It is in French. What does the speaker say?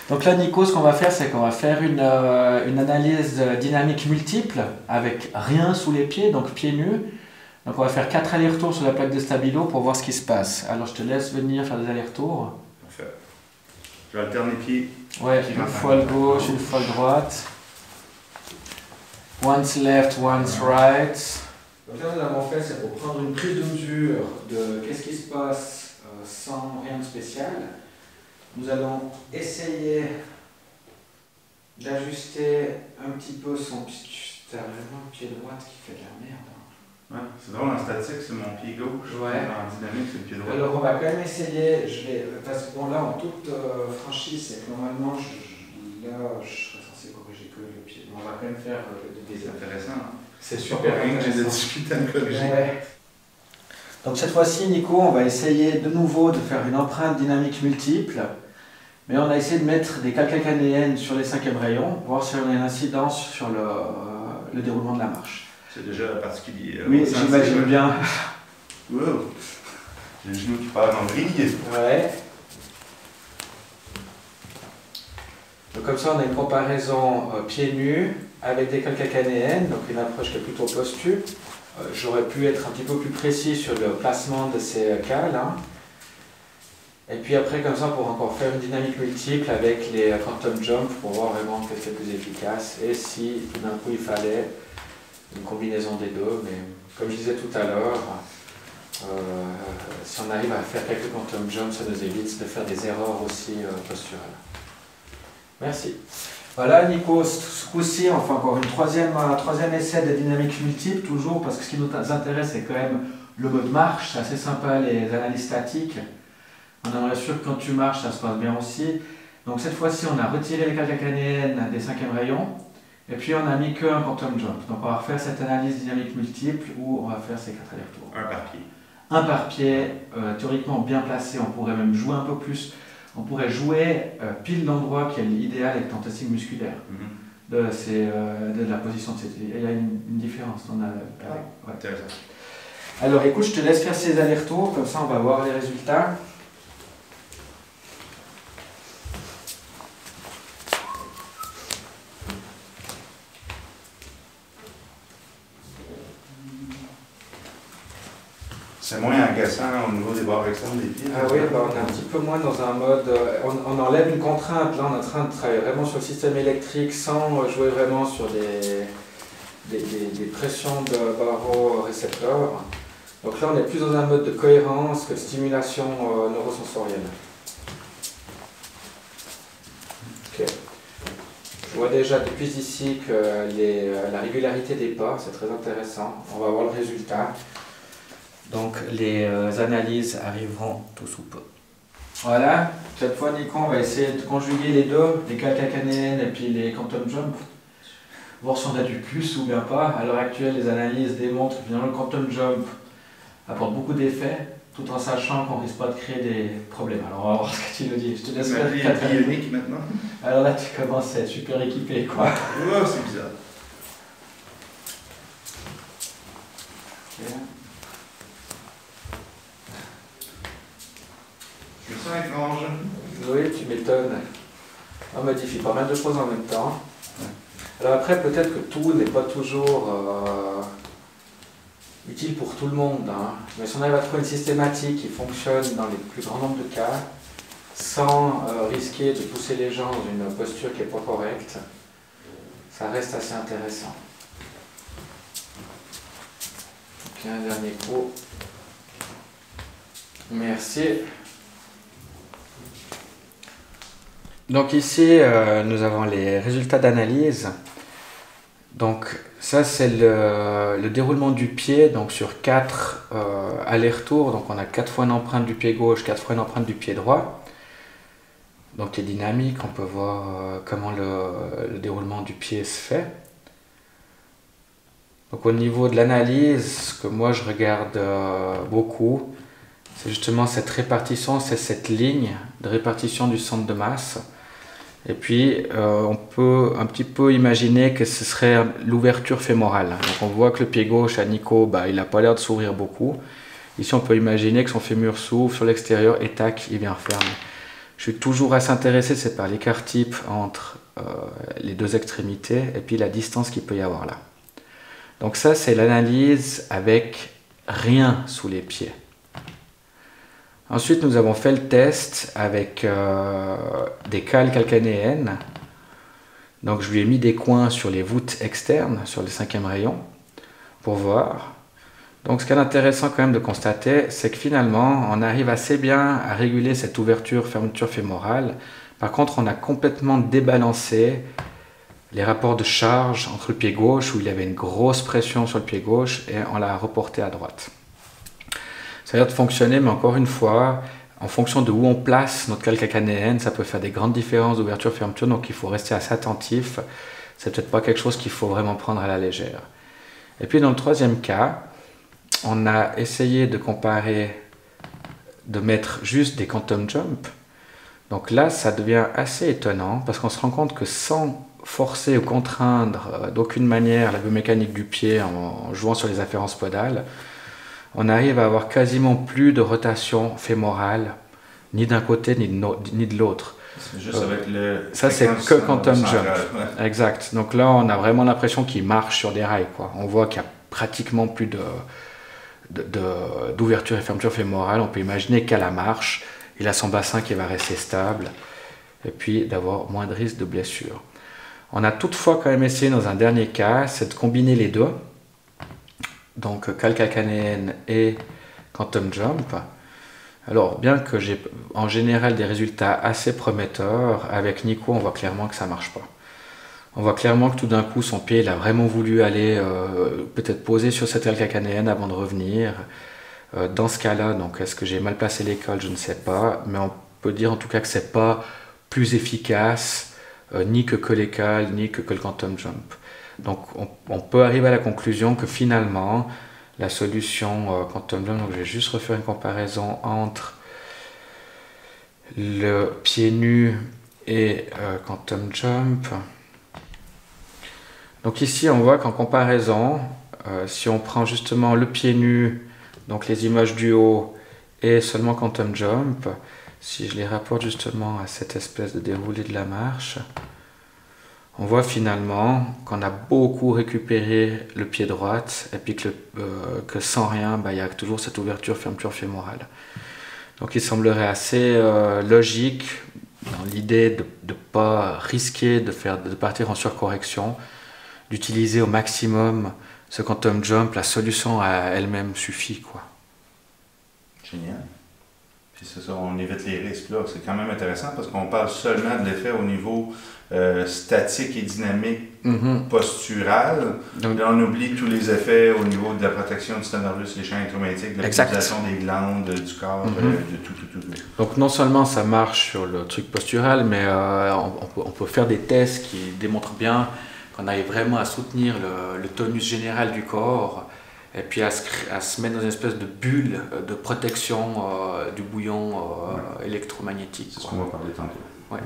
Donc là, Nico, ce qu'on va faire, c'est qu'on va faire une analyse dynamique multiple avec rien sous les pieds, donc pieds nus. Donc on va faire 4 allers-retours sur la plaque de stabilo pour voir ce qui se passe. Alors je te laisse venir faire des allers-retours. Parfait. Je vais alterner pieds. Ouais, une fois le gauche, une fois le droite. Once left, once right. Donc là, nous avons fait, c'est pour prendre une prise de mesure de qu'est-ce qui se passe sans rien de spécial. Nous allons essayer d'ajuster un petit peu son pied. C'est vraiment le pied droit qui fait de la merde. Ouais, c'est drôle, en statique, c'est mon pied gauche. Ouais. En dynamique, c'est le pied droit. Alors on va quand même essayer, parce que bon là en toute franchise, c'est que normalement là je serais censé corriger que le pied. On va quand même faire des C'est intéressant. Hein? C'est super Rien que j'ai des intéressant. difficultés à me corriger. Ouais. Donc cette fois-ci, Nico, on va essayer de nouveau de faire une empreinte dynamique multiple. Mais on a essayé de mettre des calcacanéennes sur les 5e rayons, voir si on a une incidence sur le déroulement de la marche. C'est déjà particulier. Oui, j'imagine bien. Wow. J'ai le genou qui part en vrille. Ouais. Donc comme ça, on a une comparaison pieds nus avec des calcacanéennes, donc une approche qui est plutôt postue. J'aurais pu être un petit peu plus précis sur le placement de ces cales. Hein. Et puis après, comme ça, pour encore faire une dynamique multiple avec les quantum jump pour voir vraiment que c'est plus efficace. Et si tout d'un coup il fallait une combinaison des deux, mais comme je disais tout à l'heure, si on arrive à faire quelques quantum jump, ça nous évite de faire des erreurs aussi posturales. Merci. Voilà Nico, ce coup-ci on fait encore un troisième essai de dynamique multiple, toujours parce que ce qui nous intéresse c'est quand même le mode marche, c'est assez sympa les analyses statiques. On aimerait sûr que quand tu marches ça se passe bien aussi. Donc cette fois-ci on a retiré les calcacanéennes des 5e rayons et puis on a mis qu'un quantum jump. Donc on va refaire cette analyse dynamique multiple où on va faire ces 4 allers-retours. Un par pied. Un par pied, théoriquement bien placé, on pourrait même jouer un peu plus. On pourrait jouer pile l'endroit qui est l'idéal avec ton testing musculaire. De la position de cette. Il y a une différence. Ouais. Intéressant. Alors écoute, je te laisse faire ces allers-retours, comme ça on va voir les résultats. C'est moins agaçant au niveau des barres externes des pieds. Ah oui, bah on est un petit peu moins dans un mode. On enlève une contrainte. Là, on est en train de travailler vraiment sur le système électrique sans jouer vraiment sur des pressions de barorécepteurs. Donc là, on est plus dans un mode de cohérence que de stimulation neurosensorielle. Ok. Je vois déjà depuis ici que la régularité des pas, c'est très intéressant. On va voir le résultat. Donc les analyses arriveront tout sous peu. Voilà, cette fois Nico, on va essayer de conjuguer les deux, les calcacanéennes et puis les quantum jump, voir si on a du plus ou bien pas. À l'heure actuelle, les analyses démontrent que le quantum jump apporte beaucoup d'effets, tout en sachant qu'on risque pas de créer des problèmes. Alors on va voir ce que tu nous dis. Je te laisse faire le pied unique maintenant. Alors là, tu commences à être super équipé, quoi. Oh, c'est bizarre. Okay. Je me sens étrange. Oui, tu m'étonnes. On modifie pas mal de choses en même temps. Alors après, peut-être que tout n'est pas toujours utile pour tout le monde. Hein. Mais si on arrive à trouver une systématique qui fonctionne dans les plus grands nombres de cas, sans risquer de pousser les gens dans une posture qui n'est pas correcte, ça reste assez intéressant. Ok, un dernier coup. Merci. Donc ici, nous avons les résultats d'analyse. Donc ça, c'est le déroulement du pied donc sur 4 allers-retours. Donc on a 4 fois une empreinte du pied gauche, 4 fois une empreinte du pied droit. Donc qui est dynamique, on peut voir comment le déroulement du pied se fait. Donc au niveau de l'analyse, ce que moi je regarde beaucoup, c'est justement cette répartition, c'est cette ligne de répartition du centre de masse. Et puis, on peut un petit peu imaginer que ce serait l'ouverture fémorale. Donc on voit que le pied gauche à Nico, il n'a pas l'air de s'ouvrir beaucoup. Ici, on peut imaginer que son fémur s'ouvre sur l'extérieur et tac, il vient refermer. je suis toujours assez intéressé, c'est par l'écart type entre les deux extrémités et puis la distance qu'il peut y avoir là. Donc ça, c'est l'analyse avec rien sous les pieds. Ensuite, nous avons fait le test avec des cales calcanéennes. Donc je lui ai mis des coins sur les voûtes externes, sur le 5e rayon, pour voir. Donc ce qui est intéressant quand même de constater, c'est que finalement, on arrive assez bien à réguler cette ouverture-fermeture fémorale. Par contre, on a complètement débalancé les rapports de charge entre le pied gauche, où il y avait une grosse pression sur le pied gauche, et on l'a reporté à droite. Ça a l'air de fonctionner, mais encore une fois, en fonction de où on place notre cale calcanéenne, ça peut faire des grandes différences d'ouverture-fermeture, donc il faut rester assez attentif. C'est peut-être pas quelque chose qu'il faut vraiment prendre à la légère. Et puis dans le 3e cas, on a essayé de comparer, de mettre juste des quantum jumps. Donc là, ça devient assez étonnant, parce qu'on se rend compte que sans forcer ou contraindre d'aucune manière la biomécanique du pied en jouant sur les afférences podales, on arrive à avoir quasiment plus de rotation fémorale, ni d'un côté ni de l'autre. C'est juste avec le... Ça, c'est que quantum jump. Ouais. Exact. Donc là, on a vraiment l'impression qu'il marche sur des rails, quoi. On voit qu'il n'y a pratiquement plus d'ouverture et fermeture fémorale. On peut imaginer qu'à la marche, il a son bassin qui va rester stable, et puis d'avoir moins de risque de blessure. On a toutefois quand même essayé dans un dernier cas, c'est de combiner les deux. Donc cale calcanéenne et quantum jump. Alors bien que j'ai en général des résultats assez prometteurs, avec Nico on voit clairement que ça ne marche pas. On voit clairement que tout d'un coup son pied il a vraiment voulu aller peut-être poser sur cette cale calcanéenne avant de revenir. Dans ce cas-là, donc est-ce que j'ai mal placé les cols, je ne sais pas, mais on peut dire en tout cas que c'est pas plus efficace ni que les cales, ni que le quantum jump. Donc on peut arriver à la conclusion que finalement la solution quantum jump, donc je vais juste refaire une comparaison entre le pied nu et quantum jump. Donc ici on voit qu'en comparaison, si on prend justement le pied nu, donc les images du haut et seulement quantum jump, si je les rapporte justement à cette espèce de déroulé de la marche, on voit finalement qu'on a beaucoup récupéré le pied droite et puis que sans rien, il y a toujours cette ouverture-fermeture fémorale. Donc il semblerait assez logique dans l'idée de ne pas risquer de partir en surcorrection, d'utiliser au maximum ce quantum jump, la solution à elle-même suffit, quoi. Génial. Puis c'est ça, on évite les risques là. C'est quand même intéressant parce qu'on parle seulement de l'effet au niveau statique et dynamique postural. Donc, là, on oublie tous les effets au niveau de la protection du système nerveux, les champs électromagnétiques, de l'utilisation des glandes, du corps, de tout. Donc non seulement ça marche sur le truc postural, mais on peut faire des tests qui démontrent bien qu'on arrive vraiment à soutenir le tonus général du corps et puis à se mettre dans une espèce de bulle de protection du bouillon électromagnétique. C'est ce qu'on va parler tantôt. Ouais.